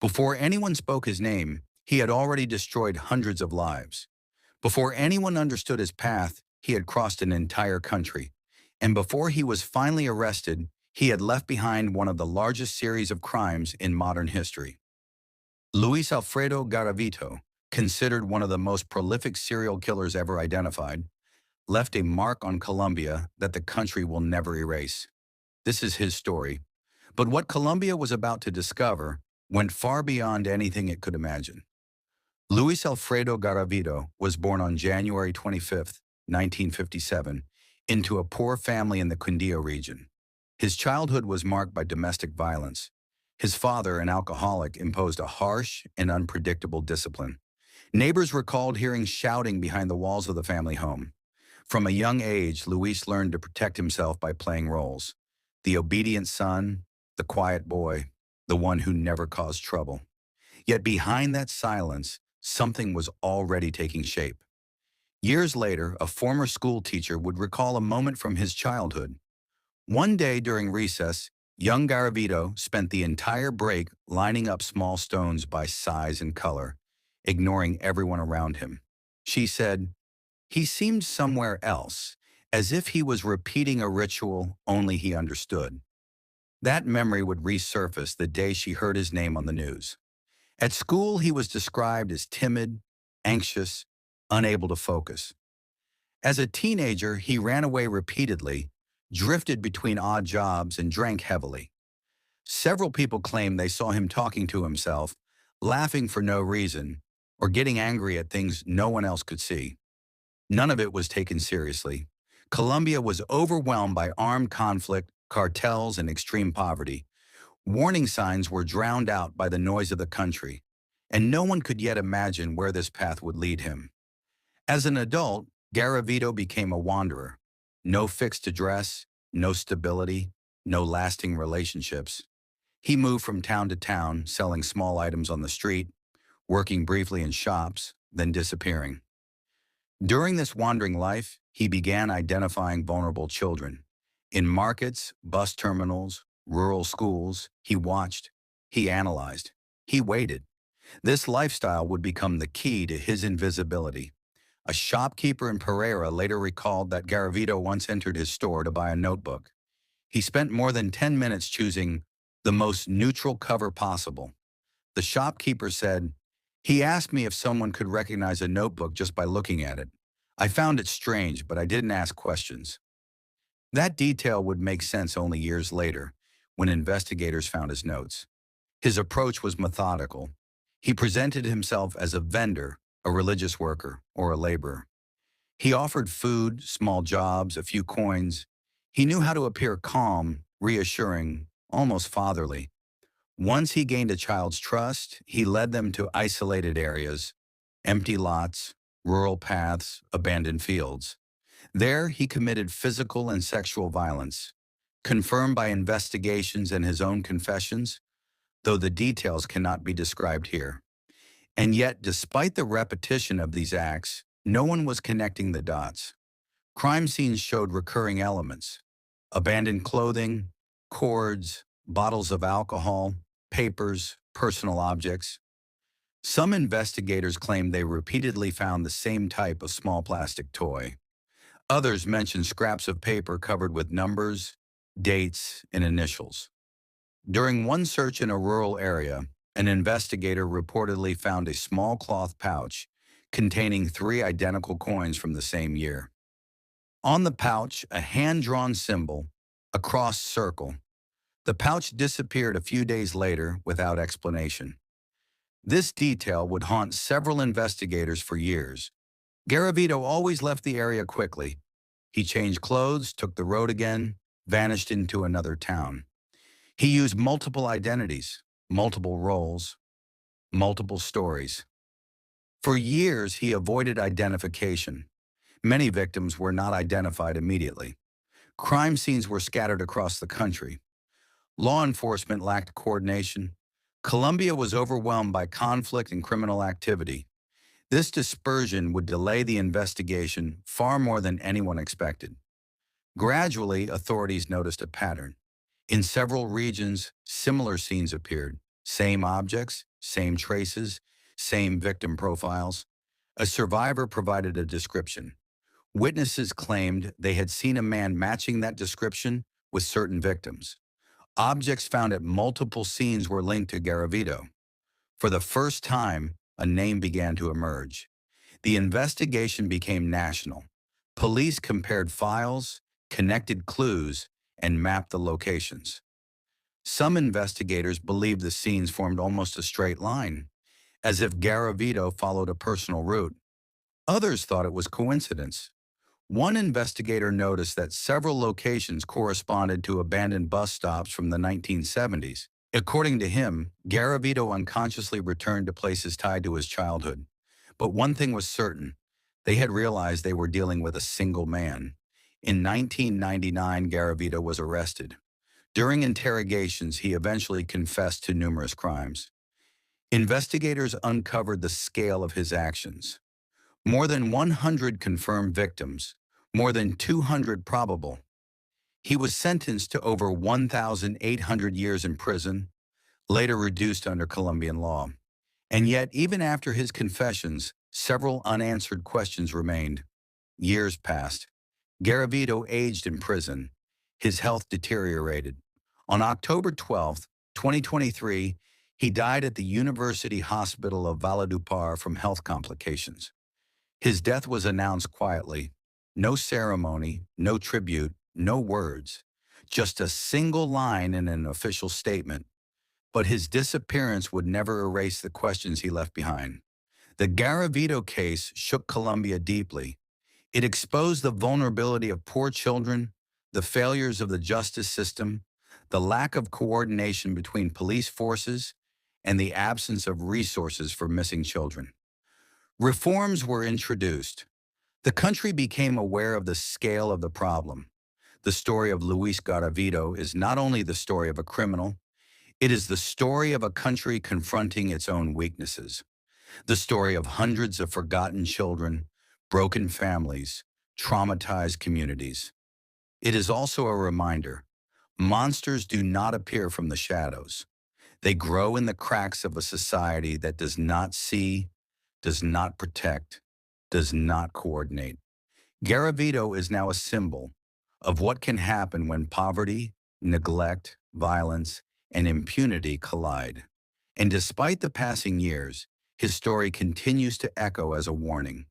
Before anyone spoke his name, he had already destroyed hundreds of lives. Before anyone understood his path, he had crossed an entire country. And before he was finally arrested, he had left behind one of the largest series of crimes in modern history. Luis Alfredo Garavito, considered one of the most prolific serial killers ever identified, left a mark on Colombia that the country will never erase. This is his story. But what Colombia was about to discover went far beyond anything it could imagine. Luis Alfredo Garavito was born on January 25th, 1957, into a poor family in the Quindío region. His childhood was marked by domestic violence. His father, an alcoholic, imposed a harsh and unpredictable discipline. Neighbors recalled hearing shouting behind the walls of the family home. From a young age, Luis learned to protect himself by playing roles: the obedient son, the quiet boy, the one who never caused trouble. Yet behind that silence, something was already taking shape. Years later, a former school teacher would recall a moment from his childhood. One day during recess, young Garavito spent the entire break lining up small stones by size and color, ignoring everyone around him. She said, "He seemed somewhere else, as if he was repeating a ritual only he understood." That memory would resurface the day she heard his name on the news. At school, he was described as timid, anxious, unable to focus. As a teenager, he ran away repeatedly, drifted between odd jobs, and drank heavily. Several people claimed they saw him talking to himself, laughing for no reason, or getting angry at things no one else could see. None of it was taken seriously. Colombia was overwhelmed by armed conflict, cartels, and extreme poverty. Warning signs were drowned out by the noise of the country, and no one could yet imagine where this path would lead him. As an adult, Garavito became a wanderer. No fixed address, no stability, no lasting relationships. He moved from town to town, selling small items on the street, working briefly in shops, then disappearing. During this wandering life, he began identifying vulnerable children. In markets, bus terminals, rural schools, he watched, he analyzed, he waited. This lifestyle would become the key to his invisibility. A shopkeeper in Pereira later recalled that Garavito once entered his store to buy a notebook. He spent more than 10 minutes choosing the most neutral cover possible. The shopkeeper said, "He asked me if someone could recognize a notebook just by looking at it. I found it strange, but I didn't ask questions." That detail would make sense only years later, when investigators found his notes. His approach was methodical. He presented himself as a vendor, a religious worker, or a laborer. He offered food, small jobs, a few coins. He knew how to appear calm, reassuring, almost fatherly. Once he gained a child's trust, he led them to isolated areas, empty lots, rural paths, abandoned fields. There, he committed physical and sexual violence, confirmed by investigations and his own confessions, though the details cannot be described here. And yet, despite the repetition of these acts, no one was connecting the dots. Crime scenes showed recurring elements: abandoned clothing, cords, bottles of alcohol, papers, personal objects. Some investigators claimed they repeatedly found the same type of small plastic toy. Others mentioned scraps of paper covered with numbers, dates, and initials. During one search in a rural area, an investigator reportedly found a small cloth pouch containing 3 identical coins from the same year. On the pouch, a hand-drawn symbol, a crossed circle. The pouch disappeared a few days later without explanation. This detail would haunt several investigators for years. Garavito always left the area quickly. He changed clothes, took the road again, vanished into another town. He used multiple identities, multiple roles, multiple stories. For years, he avoided identification. Many victims were not identified immediately. Crime scenes were scattered across the country. Law enforcement lacked coordination. Colombia was overwhelmed by conflict and criminal activity. This dispersion would delay the investigation far more than anyone expected. Gradually, authorities noticed a pattern. In several regions, similar scenes appeared: same objects, same traces, same victim profiles. A survivor provided a description. Witnesses claimed they had seen a man matching that description with certain victims. Objects found at multiple scenes were linked to Garavito. For the first time, a name began to emerge. The investigation became national. Police compared files, connected clues, and mapped the locations. Some investigators believed the scenes formed almost a straight line, as if Garavito followed a personal route. Others thought it was coincidence. One investigator noticed that several locations corresponded to abandoned bus stops from the 1970s. According to him, Garavito unconsciously returned to places tied to his childhood. But one thing was certain: they had realized they were dealing with a single man. In 1999, Garavito was arrested. During interrogations, he eventually confessed to numerous crimes. Investigators uncovered the scale of his actions. More than 100 confirmed victims, more than 200 probable. He was sentenced to over 1,800 years in prison, later reduced under Colombian law. And yet, even after his confessions, several unanswered questions remained. Years passed. Garavito aged in prison. His health deteriorated. On October 12, 2023, he died at the University Hospital of Valledupar from health complications. His death was announced quietly. No ceremony, no tribute, no words. Just a single line in an official statement. But his disappearance would never erase the questions he left behind. The Garavito case shook Colombia deeply. It exposed the vulnerability of poor children, the failures of the justice system, the lack of coordination between police forces, and the absence of resources for missing children. Reforms were introduced. The country became aware of the scale of the problem. The story of Luis Garavito is not only the story of a criminal, it is the story of a country confronting its own weaknesses. The story of hundreds of forgotten children, broken families, traumatized communities. It is also a reminder: monsters do not appear from the shadows. They grow in the cracks of a society that does not see, does not protect, does not coordinate. Garavito is now a symbol of what can happen when poverty, neglect, violence, and impunity collide. And despite the passing years, his story continues to echo as a warning.